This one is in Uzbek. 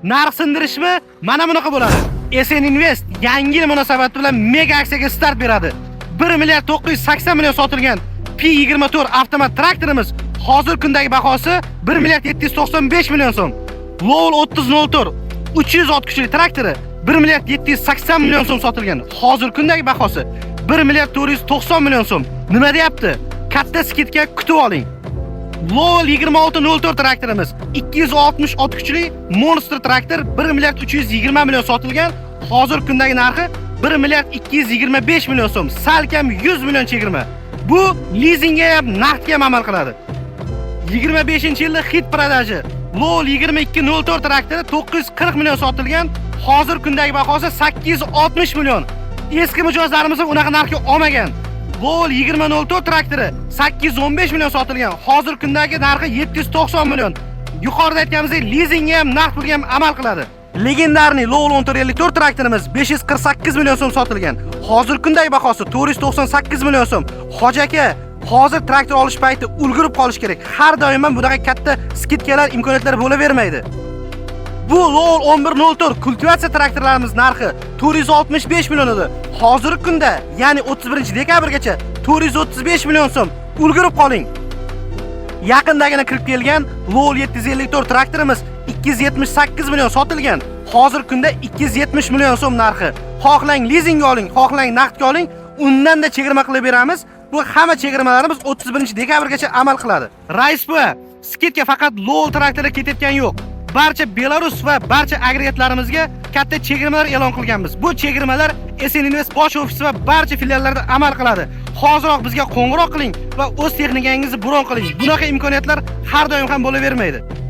Narx sindirishmi? Mana bunaqa bo'ladi. SN Invest yangi yil munosabati bilan mega aksiyaga start beradi. 1 milliard 980 million sotilgan P24 avtomat traktorimiz hozir kundagi bahosi 1 milliard 795 million so'm. Lowell 3004 300 ot kuchli traktori 1 milliard 780 million so'm sotilgan. Hozir kundagi bahosi 1 milliard 490 million so'm. Nima deyapti? Katta skidga kutib oling. Lowell 2604 traktorimiz 260 ot kuchli Monster traktor 1 milliard 320 million sotilgan. Hozir kundagi narxi 1 milliard 225 million so'm. Salkam 100 million chegirma. Bu lizingga ham naqdga ham amal qiladi. 25-yilda hit prodaji Lowell 2204 traktori 940 million sotilgan. Hozir kundagi bahosi 860 million. Eski mijozlarimiz unaqa narxga olmagan. Lowell 2004 traktori 815 million sotilgan. Hozir kundagi narxi 790 million. Yuqorida aytganimizdek lizingga ham naqd pulga ham amal qiladi. Legendarniy Lowell 1454 traktorimiz 548 million so'm sotilgan. Hozir kundagi bahosi 498 million so'm. Hoji aka, hozir traktor olish payti ulgurib qolish kerak. Har doim ham bunaqa katta skidkalar imkoniyatlari bo'lavermaydi. Bu Lowell 1104 kultivatsiya traktorlarimiz narxi 465 million edi. Hozirgi kunda, ya'ni 31-dekabrgacha 435 million so'm. Ulgurib qoling. Yaqindagina kirib kelgan Lowell 754 traktorimiz 278 million sotilgan. Hozir kunda 270 million so'm narxi. Xohlang lizingga oling, xohlang naqdga oling, undan da chegirma qilib beramiz. Bu hamma chegirmalarimiz 31-dekabrgacha amal qiladi. Rais bu, skidga faqat Lowell traktori ketayotgan yo'q. Barcha Belarus va barcha agregatlarimizga katta chegirmalar e'lon qilganmiz. Bu chegirmalar SN Invest bosh ofisi va barcha filiallarda amal qiladi. Hoziroq bizga qo'ng'iroq qiling va o'z texnikangizni bron qiling. Bunaqa imkoniyatlar har doim ham bo'lavermaydi.